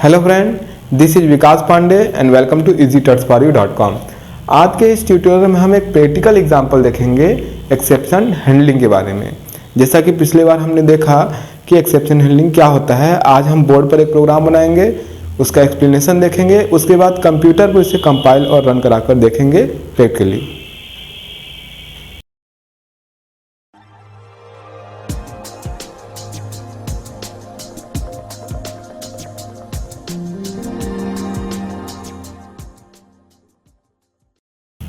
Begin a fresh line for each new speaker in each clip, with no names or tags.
Hello friend, this is Vikas Pandey and welcome to easytutsforyou.com। आज के इस ट्यूटोरियल में हम एक प्रैक्टिकल एग्जांपल देखेंगे एक्सेप्शन हैंडलिंग के बारे में। जैसा कि पिछले बार हमने देखा कि एक्सेप्शन हैंडलिंग क्या होता है, आज हम बोर्ड पर एक प्रोग्राम बनाएंगे, उसका एक्सप्लेनेशन देखेंगे, उसके बाद कंप्यूटर पर उसे कंपाइल और रन कराकर देखेंगे प्रैक्टिकली।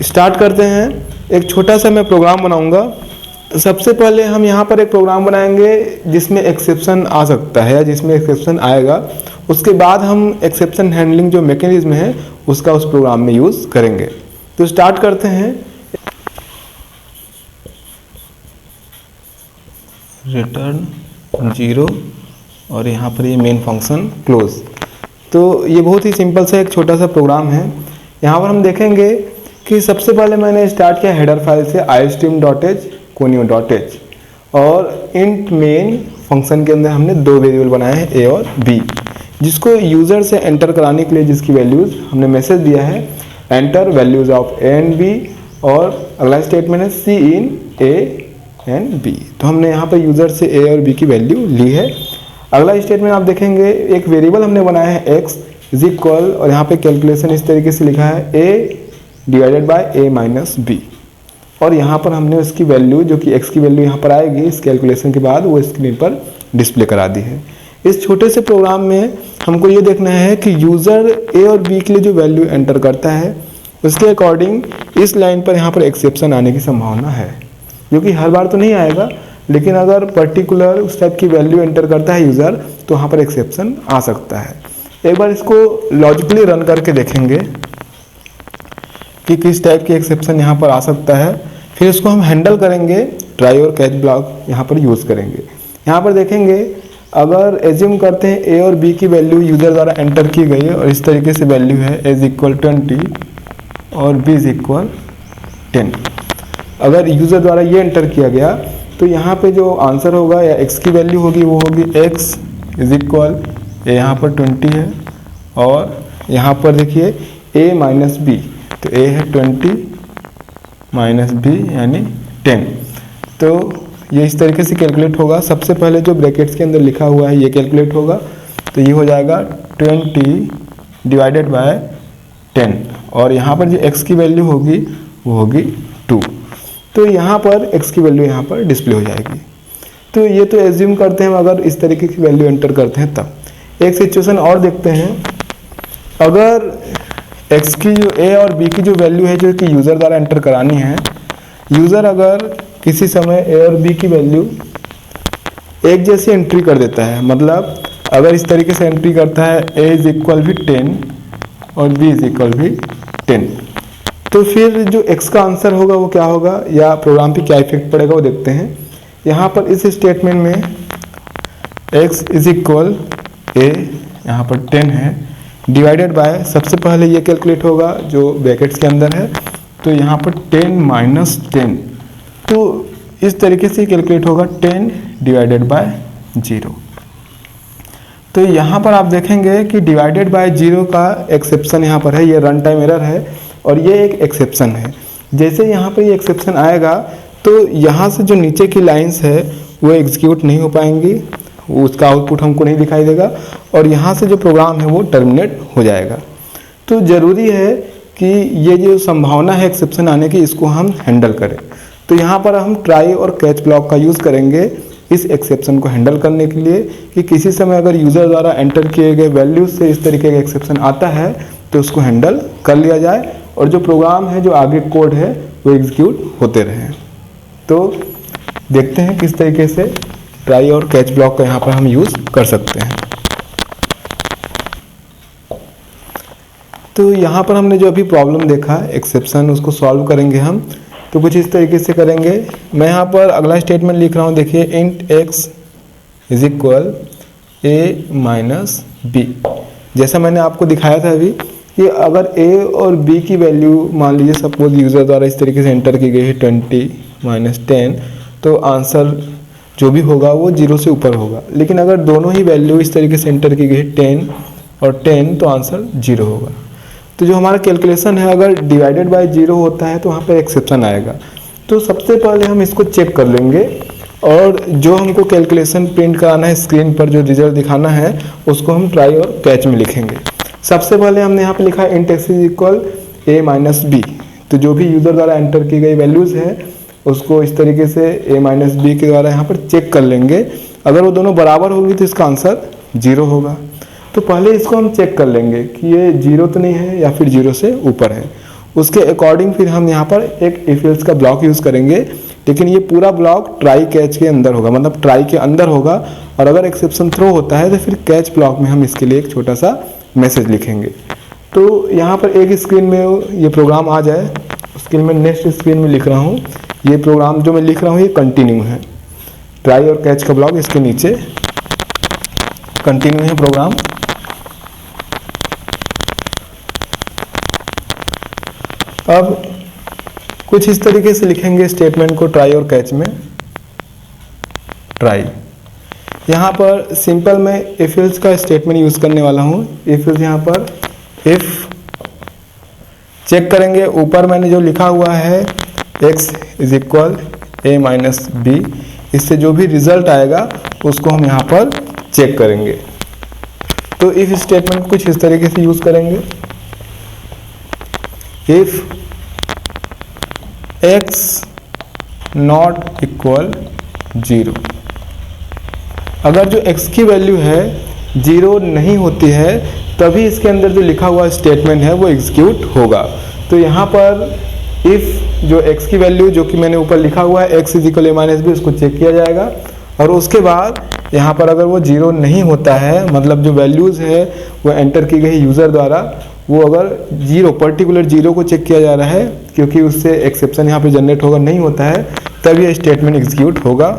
स्टार्ट करते हैं। एक छोटा सा मैं प्रोग्राम बनाऊंगा। सबसे पहले हम यहाँ पर एक प्रोग्राम बनाएंगे जिसमें एक्सेप्शन आ सकता है या जिसमें एक्सेप्शन आएगा। उसके बाद हम एक्सेप्शन हैंडलिंग जो मैकेनिज्म है उसका उस प्रोग्राम में यूज़ करेंगे। तो स्टार्ट करते हैं। रिटर्न 0 और यहाँ पर ये मेन फंक्शन क्लोज। तो ये बहुत ही सिंपल सा एक छोटा सा प्रोग्राम है। यहाँ पर हम देखेंगे कि सबसे पहले मैंने स्टार्ट किया हेडर फाइल से istream.h conio.h और इंट मेन फंक्शन के अंदर हमने दो वेरिएबल बनाए हैं a और b, जिसको यूज़र से एंटर कराने के लिए जिसकी वैल्यूज़ हमने मैसेज दिया है enter values of a and b, और अगला स्टेटमेंट है सी इन a एंड b। तो हमने यहाँ पर यूज़र से a और b की वैल्यू ली है। अगला स्टेटमेंट आप देखेंगे एक वेरिएबल हमने बनाया है x इज इक्वल, और यहाँ पे कैलकुलेशन इस तरीके से लिखा है a divided by a minus b, और यहाँ पर हमने उसकी वैल्यू जो कि x की वैल्यू यहाँ पर आएगी इस कैलकुलेशन के बाद वो स्क्रीन पर डिस्प्ले करा दी है। इस छोटे से प्रोग्राम में हमको ये देखना है कि यूज़र a और b के लिए जो वैल्यू एंटर करता है उसके अकॉर्डिंग इस लाइन पर यहाँ पर एक्सेप्शन आने की संभावना है, जो कि हर बार तो नहीं आएगा, लेकिन अगर पर्टिकुलर उस टाइप की वैल्यू एंटर करता है यूज़र तो वहाँ पर एक्सेप्शन आ सकता है। एक बार इसको लॉजिकली रन करके देखेंगे कि किस टाइप की एक्सेप्शन यहाँ पर आ सकता है, फिर इसको हम हैंडल करेंगे। ट्राई और कैच ब्लॉक यहाँ पर यूज़ करेंगे। यहाँ पर देखेंगे अगर एज्यूम करते हैं a और b की वैल्यू यूज़र द्वारा एंटर की गई है और इस तरीके से वैल्यू है a इज इक्वल 20 और b इज इक्वल 10। अगर यूज़र द्वारा ये एंटर किया गया तो यहाँ पे जो आंसर होगा या x की वैल्यू होगी वो होगी x इज इक्वल a, यहाँ पर 20 है, और यहाँ पर देखिए a माइनस b, तो a है 20 माइनस b यानी 10। तो ये इस तरीके से कैलकुलेट होगा। सबसे पहले जो ब्रैकेट्स के अंदर लिखा हुआ है ये कैलकुलेट होगा, तो ये हो जाएगा 20 डिवाइडेड बाय 10, और यहाँ पर जो x की वैल्यू होगी वो होगी 2। तो यहाँ पर x की वैल्यू यहाँ पर डिस्प्ले हो जाएगी। तो ये तो एज्यूम करते हैं अगर इस तरीके की वैल्यू एंटर करते हैं तब। एक सिचुएशन और देखते हैं, अगर x की जो a और b की जो वैल्यू है जो कि यूज़र द्वारा एंटर करानी है, यूज़र अगर किसी समय a और b की वैल्यू एक जैसी एंट्री कर देता है, मतलब अगर इस तरीके से एंट्री करता है a इज इक्वल भी 10 और b इज इक्वल भी 10, तो फिर जो x का आंसर होगा वो क्या होगा या प्रोग्राम पे क्या इफेक्ट पड़ेगा वो देखते हैं। यहाँ पर इस स्टेटमेंट में x इज इक्वल a यहाँ पर 10 है डिवाइडेड बाय, सबसे पहले ये कैलकुलेट होगा जो ब्रैकेट्स के अंदर है, तो यहाँ पर 10 माइनस 10, तो इस तरीके से कैलकुलेट होगा 10 डिवाइडेड बाय 0। तो यहाँ पर आप देखेंगे कि डिवाइडेड बाय 0 का एक्सेप्शन यहाँ पर है, ये रन टाइम एरर है और ये एक एक्सेप्शन है। जैसे यहाँ पर ये एक्सेप्शन आएगा तो यहाँ से जो नीचे की लाइंस है वो एग्जीक्यूट नहीं हो पाएंगी, उसका आउटपुट हमको नहीं दिखाई देगा, और यहाँ से जो प्रोग्राम है वो टर्मिनेट हो जाएगा। तो ज़रूरी है कि ये जो संभावना है एक्सेप्शन आने की इसको हम हैंडल करें। तो यहाँ पर हम ट्राई और कैच ब्लॉक का यूज़ करेंगे इस एक्सेप्शन को हैंडल करने के लिए, कि किसी समय अगर यूज़र द्वारा एंटर किए गए वैल्यूज से इस तरीके का एक्सेप्शन आता है तो उसको हैंडल कर लिया जाए और जो प्रोग्राम है जो आगे कोड है वो एग्जीक्यूट होते रहें। तो देखते हैं किस तरीके से ट्राई और कैच ब्लॉक का यहाँ पर हम यूज़ कर सकते हैं। तो यहाँ पर हमने जो अभी प्रॉब्लम देखा एक्सेप्शन, उसको सॉल्व करेंगे हम। तो कुछ इस तरीके से करेंगे। मैं यहाँ पर अगला स्टेटमेंट लिख रहा हूँ, देखिए int x is equal a minus b। जैसा मैंने आपको दिखाया था अभी कि अगर a और b की वैल्यू मान लीजिए सपोज यूज़र द्वारा इस तरीके से एंटर की गई है 20 माइनस 10, तो आंसर जो भी होगा वो 0 से ऊपर होगा। लेकिन अगर दोनों ही वैल्यू इस तरीके से एंटर की गई 10 और 10 तो आंसर 0 होगा। तो जो हमारा कैलकुलेशन है अगर डिवाइडेड बाय 0 होता है तो वहाँ पर एक्सेप्शन आएगा। तो सबसे पहले हम इसको चेक कर लेंगे और जो हमको कैलकुलेशन प्रिंट कराना है स्क्रीन पर, जो रिजल्ट दिखाना है उसको हम ट्राई और कैच में लिखेंगे। सबसे पहले हमने यहाँ पे लिखा है int x equal a minus B. तो जो भी यूज़र द्वारा एंटर की गई वैल्यूज़ है उसको इस तरीके से a माइनस बी के द्वारा यहाँ पर चेक कर लेंगे। अगर वो दोनों बराबर होगी तो इसका आंसर 0 होगा। तो पहले इसको हम चेक कर लेंगे कि ये 0 तो नहीं है या फिर 0 से ऊपर है। उसके अकॉर्डिंग फिर हम यहाँ पर एक इफ एल्स का ब्लॉक यूज़ करेंगे, लेकिन ये पूरा ब्लॉक ट्राई कैच के अंदर होगा, मतलब ट्राई के अंदर होगा। और अगर एक्सेप्शन थ्रो होता है तो फिर कैच ब्लॉक में हम इसके लिए एक छोटा सा मैसेज लिखेंगे। तो यहाँ पर एक स्क्रीन में ये प्रोग्राम आ जाए, उसके लिए मैं नेक्स्ट स्क्रीन में लिख रहा हूँ। ये प्रोग्राम जो मैं लिख रहा हूँ ये कंटिन्यू है, ट्राई और कैच का ब्लॉक इसके नीचे कंटिन्यू है प्रोग्राम। अब कुछ इस तरीके से लिखेंगे स्टेटमेंट को ट्राई और कैच में। ट्राई यहाँ पर सिंपल मैं इफ एल्स का स्टेटमेंट यूज़ करने वाला हूँ। इफ एल्स यहाँ पर इफ चेक करेंगे, ऊपर मैंने जो लिखा हुआ है x is equal a minus B, इससे जो भी रिजल्ट आएगा उसको हम यहाँ पर चेक करेंगे। तो इफ स्टेटमेंट कुछ इस तरीके से यूज़ करेंगे। इफ x नॉट इक्वल 0, अगर जो x की वैल्यू है 0 नहीं होती है तभी इसके अंदर जो लिखा हुआ स्टेटमेंट है वो एग्जीक्यूट होगा। तो यहाँ पर इफ़ जो x की वैल्यू जो कि मैंने ऊपर लिखा हुआ है x is equal a minus B, उसको चेक किया जाएगा। और उसके बाद यहाँ पर अगर वो 0 नहीं होता है, मतलब जो वैल्यूज़ है वो एंटर की गई यूज़र द्वारा, वो अगर 0 पर्टिकुलर 0 को चेक किया जा रहा है क्योंकि उससे एक्सेप्शन यहाँ पे जनरेट होगा नहीं होता है, तब ये स्टेटमेंट एग्जीक्यूट होगा।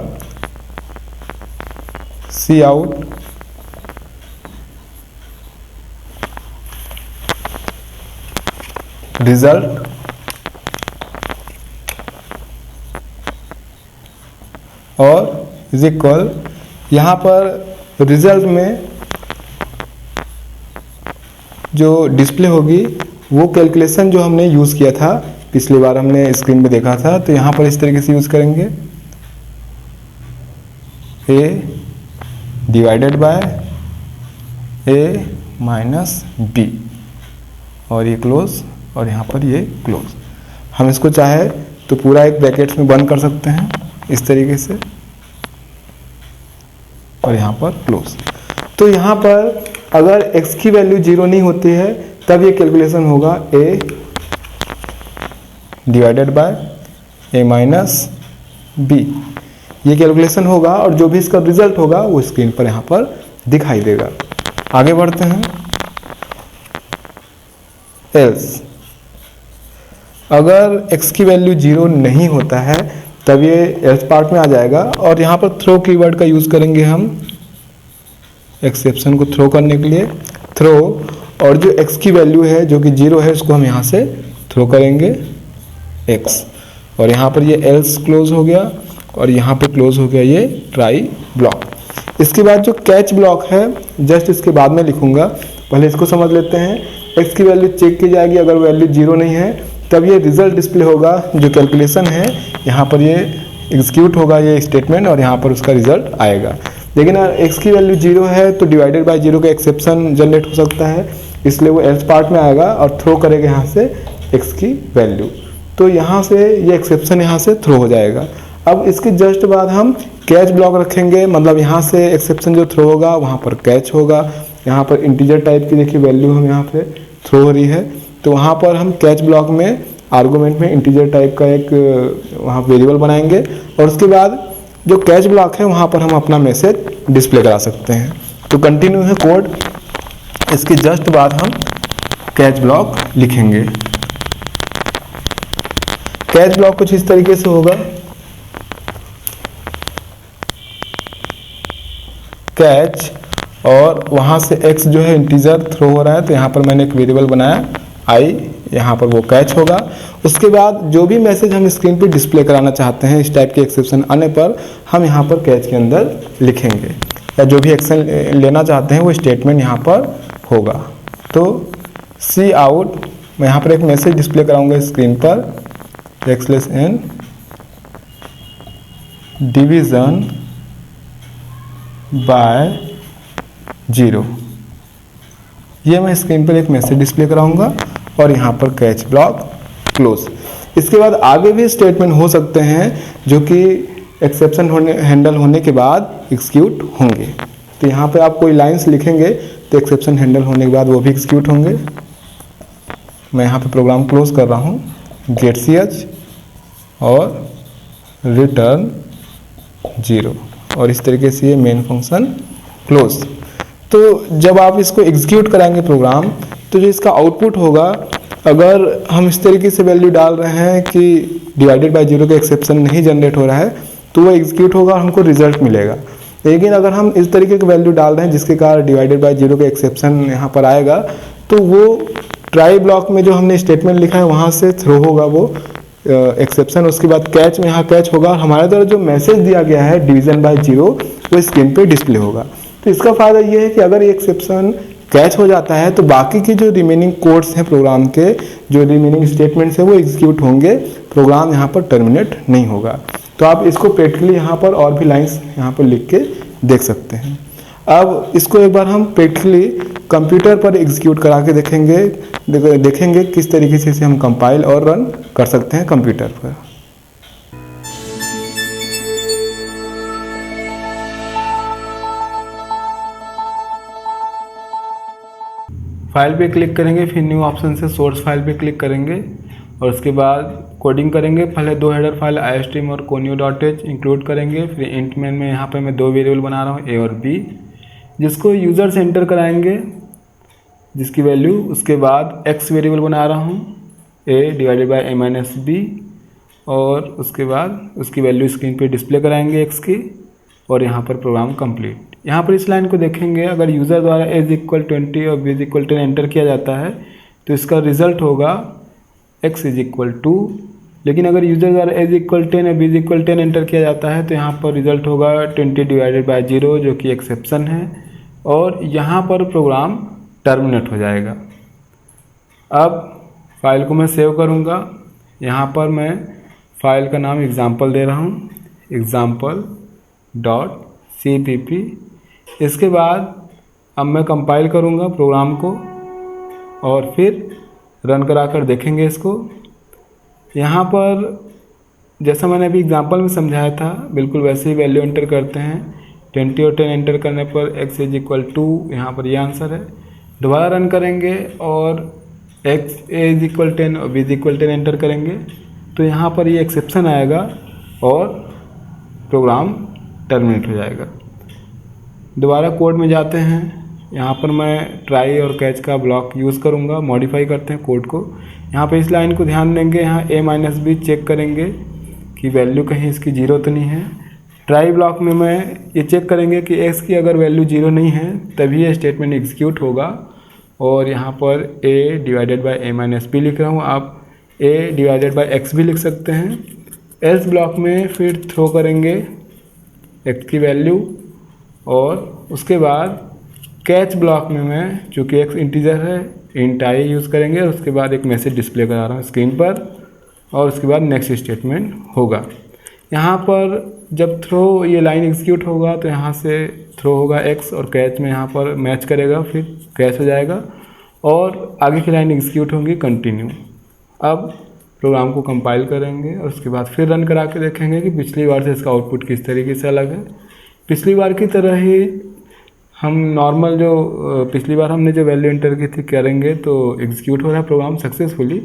सी आउट रिजल्ट और इज इक्वल, यहाँ पर रिजल्ट में जो डिस्प्ले होगी वो कैलकुलेशन जो हमने यूज़ किया था पिछली बार हमने स्क्रीन में देखा था। तो यहाँ पर इस तरीके से यूज़ करेंगे a divided by a minus B, और ये क्लोज और यहाँ पर ये क्लोज। हम इसको चाहे तो पूरा एक ब्रैकेट्स में बंद कर सकते हैं इस तरीके से, और यहाँ पर क्लोज। तो यहाँ पर अगर x की वैल्यू 0 नहीं होती है तब ये कैलकुलेशन होगा a divided by a minus B, ये कैलकुलेशन होगा और जो भी इसका रिजल्ट होगा वो स्क्रीन पर यहाँ पर दिखाई देगा। आगे बढ़ते हैं। एल्स, अगर x की वैल्यू 0 नहीं होता है तब ये एल्स पार्ट में आ जाएगा और यहाँ पर थ्रो कीवर्ड का यूज़ करेंगे हम एक्सेप्शन को थ्रो करने के लिए। थ्रो, और जो x की वैल्यू है जो कि 0 है उसको हम यहाँ से थ्रो करेंगे x, और यहाँ पर ये एल्स क्लोज हो गया और यहाँ पे क्लोज हो गया ये ट्राई ब्लॉक। इसके बाद जो कैच ब्लॉक है जस्ट इसके बाद में लिखूंगा, पहले इसको समझ लेते हैं। x की वैल्यू चेक की जाएगी, अगर वैल्यू 0 नहीं है तब ये रिजल्ट डिस्प्ले होगा, जो कैलकुलेशन है यहाँ पर ये एग्जीक्यूट होगा ये स्टेटमेंट और यहाँ पर उसका रिजल्ट आएगा। लेकिन अगर x की वैल्यू 0 है तो डिवाइडेड बाय 0 का एक्सेप्शन जनरेट हो सकता है, इसलिए वो एल्स पार्ट में आएगा और थ्रो करेगा यहाँ से x की वैल्यू। तो यहाँ से ये एक्सेप्शन यहाँ से थ्रो हो जाएगा। अब इसके जस्ट बाद हम कैच ब्लॉक रखेंगे, मतलब यहाँ से एक्सेप्शन जो थ्रो होगा वहाँ पर कैच होगा। यहाँ पर इंटीजर टाइप की देखिए वैल्यू हम यहाँ पे थ्रो हो रही है, तो वहाँ पर हम कैच ब्लॉक में आर्गुमेंट में इंटीजर टाइप का एक वहाँ वेरिएबल बनाएंगे और उसके बाद जो कैच ब्लॉक है वहाँ पर हम अपना मैसेज डिस्प्ले करा सकते हैं। तो कंटिन्यू है कोड, इसके जस्ट बाद हम कैच ब्लॉक लिखेंगे। कैच ब्लॉक कुछ इस तरीके से होगा, कैच और वहाँ से x जो है इंटीजर थ्रो हो रहा है तो यहाँ पर मैंने एक वेरिएबल बनाया i, यहाँ पर वो कैच होगा। उसके बाद जो भी मैसेज हम स्क्रीन पे डिस्प्ले कराना चाहते हैं इस टाइप के एक्सेप्शन आने पर हम यहाँ पर कैच के अंदर लिखेंगे, या जो भी एक्शन लेना चाहते हैं वो स्टेटमेंट यहाँ पर होगा। तो सी आउट, मैं यहाँ पर एक मैसेज डिस्प्ले कराऊंगा स्क्रीन पर, x/n डिवीज़न बाय 0, ये मैं स्क्रीन पर एक मैसेज डिस्प्ले कराऊंगा और यहाँ पर कैच ब्लॉक क्लोज। इसके बाद आगे भी स्टेटमेंट हो सकते हैं जो कि एक्सेप्शन हैंडल होने के बाद एग्जीक्यूट होंगे। तो यहाँ पे आप कोई लाइंस लिखेंगे तो एक्सेप्शन हैंडल होने के बाद वो भी एग्जीक्यूट होंगे। मैं यहाँ पे प्रोग्राम क्लोज कर रहा हूँ, गेट ch और रिटर्न 0, और इस तरीके से ये मेन फंक्शन क्लोज। तो जब आप इसको एग्जीक्यूट कराएंगे प्रोग्राम, तो जो इसका आउटपुट होगा, अगर हम इस तरीके से वैल्यू डाल रहे हैं कि डिवाइडेड बाय 0 का एक्सेप्शन नहीं जनरेट हो रहा है, तो वो एग्जीक्यूट होगा और हमको रिजल्ट मिलेगा। लेकिन अगर हम इस तरीके की वैल्यू डाल रहे हैं जिसके कारण डिवाइडेड बाय 0 का एक्सेप्शन यहाँ पर आएगा, तो वो ट्राई ब्लॉक में जो हमने स्टेटमेंट लिखा है वहाँ से थ्रो होगा वो एक्सेप्शन। उसके बाद कैच में यहाँ कैच होगा, और हमारे द्वारा जो मैसेज दिया गया है डिवीजन बाय 0 वो स्क्रीन पे डिस्प्ले होगा। तो इसका फ़ायदा ये है कि अगर ये एक्सेप्शन कैच हो जाता है तो बाकी की जो रिमेनिंग कोड्स हैं प्रोग्राम के, जो रिमेनिंग स्टेटमेंट्स हैं वो एग्जीक्यूट होंगे, प्रोग्राम यहाँ पर टर्मिनेट नहीं होगा। तो आप इसको प्रैक्टिकली यहाँ पर और भी लाइंस यहाँ पर लिख के देख सकते हैं। अब इसको एक बार हम प्रैक्टिकली कंप्यूटर पर एग्जीक्यूट करा के देखेंगे किस तरीके से इसे हम कंपाइल और रन कर सकते हैं कंप्यूटर पर। फाइल पे क्लिक करेंगे, फिर न्यू ऑप्शन से सोर्स फाइल पे क्लिक करेंगे और उसके बाद कोडिंग करेंगे। पहले 2 हेडर फाइल iostream और conio.h इंक्लूड करेंगे। फिर इंट मेन में यहाँ पे मैं 2 वेरिएबल बना रहा हूँ, a और b, जिसको यूज़र से एंटर कराएंगे जिसकी वैल्यू, उसके बाद x वेरिएबल बना रहा हूँ a डिवाइडेड बाय a-b, और उसके बाद उसकी वैल्यू स्क्रीन पे डिस्प्ले कराएंगे x की, और यहाँ पर प्रोग्राम कंप्लीट। यहाँ पर इस लाइन को देखेंगे, अगर यूज़र द्वारा a = 20 और b = 10 एंटर किया जाता है तो इसका रिजल्ट होगा x = 2। लेकिन अगर यूज़र द्वारा a = 10 और b = 10 एंटर किया जाता है तो यहाँ पर रिजल्ट होगा 20 डिवाइडेड बाय 0, जो कि एक्सेप्शन है, और यहाँ पर प्रोग्राम टर्मिनेट हो जाएगा। अब फाइल को मैं सेव करूँगा। यहाँ पर मैं फाइल का नाम एग्जाम्पल दे रहा हूँ, example.cpp। इसके बाद अब मैं कंपाइल करूँगा प्रोग्राम को और फिर रन करा कर देखेंगे इसको। यहाँ पर जैसा मैंने अभी एग्जांपल में समझाया था बिल्कुल वैसे ही वैल्यू एंटर करते हैं। 20 और 10 एंटर करने पर x = 2, यहाँ पर ये आंसर है। दोबारा रन करेंगे और a = 10 और b = 10 एंटर करेंगे तो यहाँ पर ये एक्सेप्शन आएगा और प्रोग्राम टर्मिनेट हो जाएगा। दोबारा कोड में जाते हैं। यहाँ पर मैं ट्राई और कैच का ब्लॉक यूज़ करूँगा। मॉडिफाई करते हैं कोड को। यहाँ पे इस लाइन को ध्यान देंगे, यहाँ a-b चेक करेंगे कि वैल्यू कहीं इसकी 0 तो नहीं है। ट्राई ब्लॉक में मैं ये चेक करेंगे कि x की अगर वैल्यू 0 नहीं है तभी ये स्टेटमेंट एग्जीक्यूट होगा, और यहाँ पर a डिवाइडेड बाय a-b लिख रहा हूँ, आप a डिवाइडेड बाय x भी लिख सकते हैं। एल्स ब्लॉक में फिर थ्रो करेंगे x की वैल्यू, और उसके बाद कैच ब्लॉक में मैं चूँकि x इंटीजर है इंट i यूज़ करेंगे, और उसके बाद एक मैसेज डिस्प्ले करा रहा हूँ स्क्रीन पर, और उसके बाद नेक्स्ट स्टेटमेंट होगा। यहाँ पर जब थ्रो ये लाइन एग्जीक्यूट होगा तो यहाँ से थ्रो होगा x और कैच में यहाँ पर मैच करेगा, फिर कैच हो जाएगा और आगे की लाइन एग्जीक्यूट होंगी कंटिन्यू। अब प्रोग्राम को कंपाइल करेंगे और उसके बाद फिर रन करा के देखेंगे कि पिछली बार से इसका आउटपुट किस तरीके से अलग है। पिछली बार की तरह ही हम नॉर्मल जो पिछली बार हमने जो वैल्यू एंटर की थी करेंगे तो एग्जीक्यूट हो रहा है प्रोग्राम सक्सेसफुली।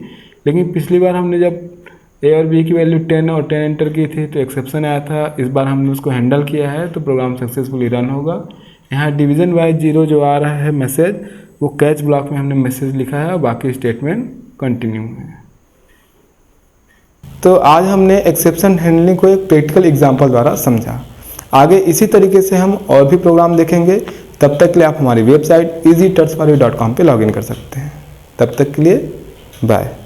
लेकिन पिछली बार हमने जब a और b की वैल्यू 10 और 10 एंटर की थी तो एक्सेप्शन आया था। इस बार हमने उसको हैंडल किया है तो प्रोग्राम सक्सेसफुली रन होगा। यहाँ डिवीज़न बाय 0 जो आ रहा है मैसेज, वो कैच ब्लॉक में हमने मैसेज लिखा है और बाकी स्टेटमेंट कंटिन्यू है। तो आज हमने एक्सेप्शन हैंडलिंग को एक प्रैक्टिकल एग्जांपल द्वारा समझा। आगे इसी तरीके से हम और भी प्रोग्राम देखेंगे। तब तक के लिए आप हमारी वेबसाइट easytutsforyou.com पे लॉगिन कर सकते हैं। तब तक के लिए बाय।